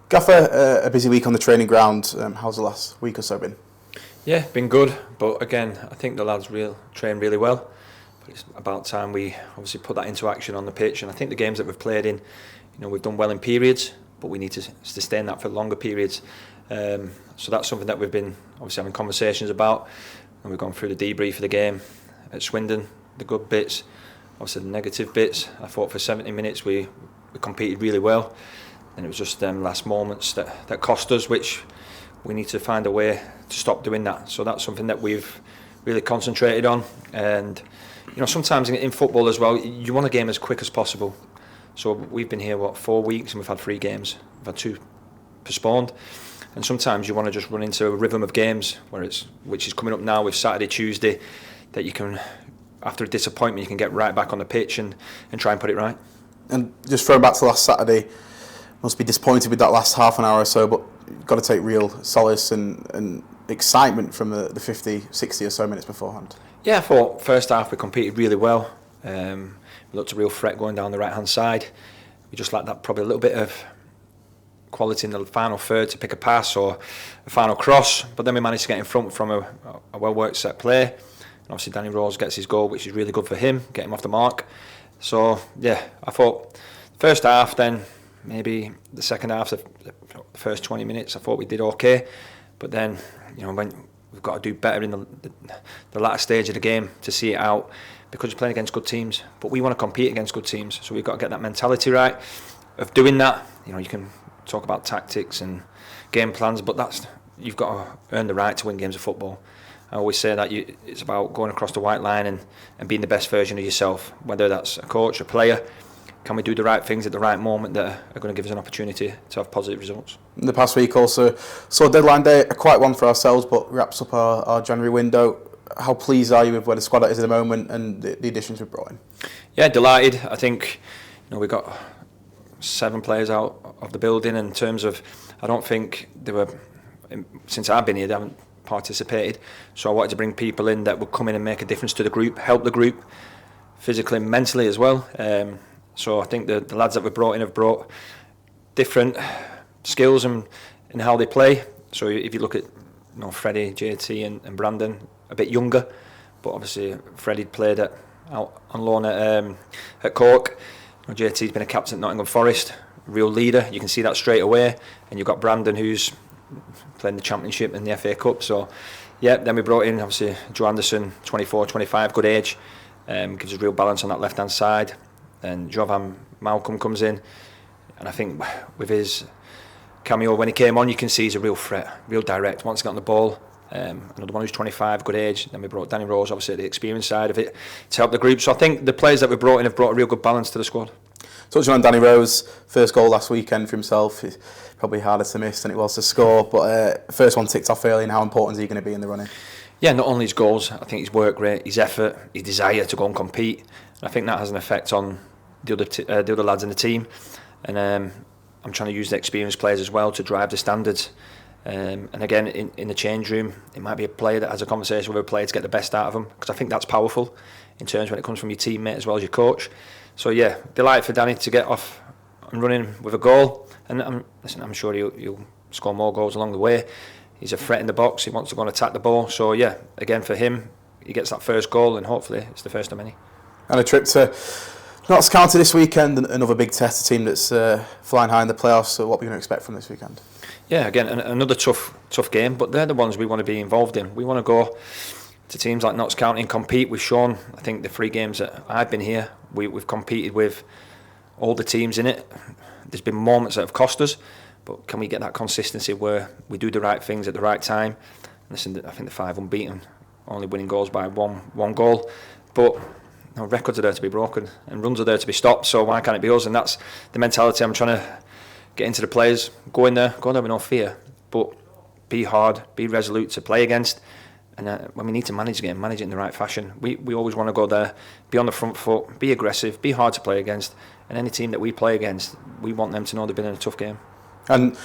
Gaffer, a busy week on the training ground. How's the last week or so been? Yeah, been good, but again, I think the lads train really well. But it's about time we obviously put that into action on the pitch. And I think the games that we've played in, we've done well in periods, but we need to sustain that for longer periods. So that's something that we've been obviously having conversations about, and we've gone through the debrief of the game at Swindon, the good bits, obviously the negative bits. I thought for 70 minutes we competed really well, and it was just them last moments that cost us, which we need to find a way to stop doing that. So that's something that we've really concentrated on. And sometimes in football as well, you want a game as quick as possible. So we've been here 4 weeks and we've had 3 games. We've had 2 postponed, and sometimes you want to just run into a rhythm of games which is coming up now with Saturday, Tuesday, that you can, after a disappointment, you can get right back on the pitch and try and put it right. And just throwing back to last Saturday, must be disappointed with that last half an hour or so, but you've got to take real solace and excitement from the 50, 60 or so minutes beforehand. Yeah, I thought first half we competed really well. We looked a real threat going down the right hand side. We just lacked that probably a little bit of quality in the final third to pick a pass or a final cross, but then we managed to get in front from a well worked set play. And obviously Danny Rose gets his goal, which is really good for him, get him off the mark. So yeah, I thought first half, then maybe the second half, the first 20 minutes, I thought we did okay. But then, when we've got to do better in the latter stage of the game to see it out, because you're playing against good teams. But we want to compete against good teams, so we've got to get that mentality right of doing that. You can talk about tactics and game plans, but you've got to earn the right to win games of football. I always say that it's about going across the white line and being the best version of yourself, whether that's a coach, a player. Can we do the right things at the right moment that are going to give us an opportunity to have positive results? In the past week also saw deadline day, a quiet one for ourselves, but wraps up our January window. How pleased are you with where the squad is at the moment and the additions we've brought in? Yeah, delighted. I think we got 7 players out of the building. In terms of, I don't think they were, since I've been here, they haven't participated. So I wanted to bring people in that would come in and make a difference to the group, help the group physically and mentally as well. So I think the lads that we brought in have brought different skills in how they play. So if you look at Freddie, JT and Brandon, a bit younger, but obviously Freddie played out on loan at Cork. JT's been a captain at Nottingham Forest, real leader. You can see that straight away. And you've got Brandon, who's playing the Championship and the FA Cup. So yeah, then we brought in obviously Joe Anderson, 24, 25, good age, gives us real balance on that left hand side. And Jovan Malcolm comes in, and I think with his cameo when he came on, you can see he's a real threat, real direct, wants to get on the ball. Another one who's 25, good age. Then we brought Danny Rose, obviously the experience side of it, to help the group. So I think the players that we brought in have brought a real good balance to the squad. Touching on Danny Rose, first goal last weekend for himself, it's probably harder to miss than it was to score, but first one ticked off early, and how important is he going to be in the running? Yeah, not only his goals, I think his work rate, his effort, his desire to go and compete. I think that has an effect on the other lads in the team, and I'm trying to use the experienced players as well to drive the standards. And again, in the change room, it might be a player that has a conversation with a player to get the best out of them, because I think that's powerful in terms when it comes from your teammate as well as your coach. So yeah, delighted for Danny to get off and running with a goal, and I'm sure he'll score more goals along the way. He's a threat in the box, he wants to go and attack the ball. So yeah, again for him, he gets that first goal, and hopefully it's the first of many. And a trip to Notts County this weekend, another big test, a team that's flying high in the playoffs. So what are we going to expect from this weekend? Yeah, again, another tough game, but they're the ones we want to be involved in. We want to go to teams like Notts County and compete. We've shown, I think, the 3 games that I've been here, we've competed with all the teams in it. There's been moments that have cost us, but can we get that consistency where we do the right things at the right time? Listen, I think the 5 unbeaten, only winning goals by one goal, but records are there to be broken and runs are there to be stopped, so why can't it be us? And that's the mentality I'm trying to get into the players. Go in there with no fear, but be hard, be resolute to play against. And when we need to manage the game, manage it in the right fashion. We always want to go there, be on the front foot, be aggressive, be hard to play against. And any team that we play against, we want them to know they've been in a tough game. And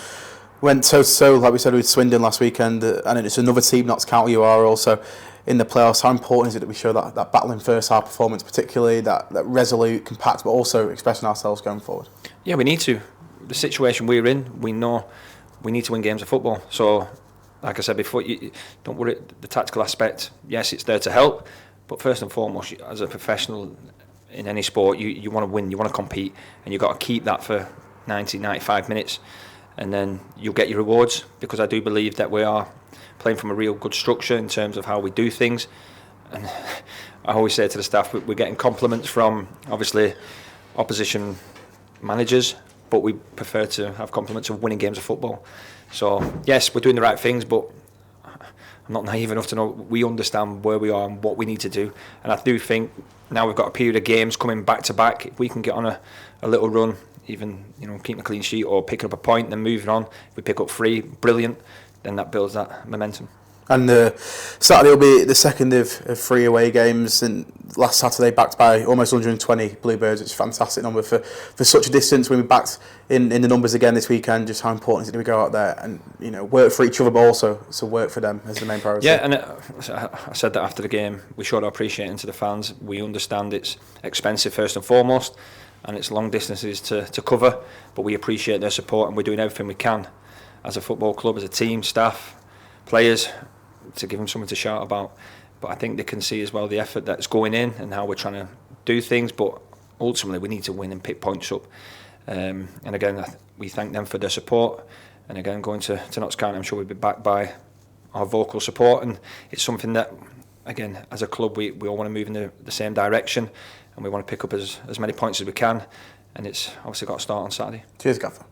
went toe-to-toe, like we said, with Swindon last weekend, and it's another team, Notts County, who are also in the playoffs. How important is it that we show that battling first half performance, particularly that resolute, compact, but also expressing ourselves going forward? Yeah, we need to. the situation we're in, we know we need to win games of football. So, like I said before, you don't worry the tactical aspect. Yes, it's there to help, but first and foremost, as a professional in any sport, you want to win, you want to compete, and you've got to keep that for 90, 95 minutes, and then you'll get your rewards, because I do believe that we are playing from a real good structure in terms of how we do things. And I always say to the staff, we're getting compliments from, obviously, opposition managers, but we prefer to have compliments of winning games of football. So yes, we're doing the right things, but I'm not naive enough to know we understand where we are and what we need to do. And I do think now we've got a period of games coming back to back. If we can get on a little run, even keeping a clean sheet or picking up a point, then moving on. If we pick up 3, brilliant. Then that builds that momentum. And Saturday will be the second of 3 away games, and last Saturday backed by almost 120 Bluebirds. It's a fantastic number for such a distance. When we're backed in the numbers again this weekend, just how important is it to go out there and work for each other, but also to work for them as the main priority. Yeah, and I said that after the game. We showed our appreciation to the fans. We understand it's expensive first and foremost, and it's long distances to cover, but we appreciate their support, and we're doing everything we can as a football club, as a team, staff, players, to give them something to shout about. But I think they can see as well the effort that's going in and how we're trying to do things, but ultimately we need to win and pick points up. And again, we thank them for their support, and again, going to Notts County, I'm sure we'll be backed by our vocal support, and it's something that, again, as a club, we all want to move in the same direction, and we want to pick up as many points as we can, and it's obviously got to start on Saturday. Cheers, Gaffer.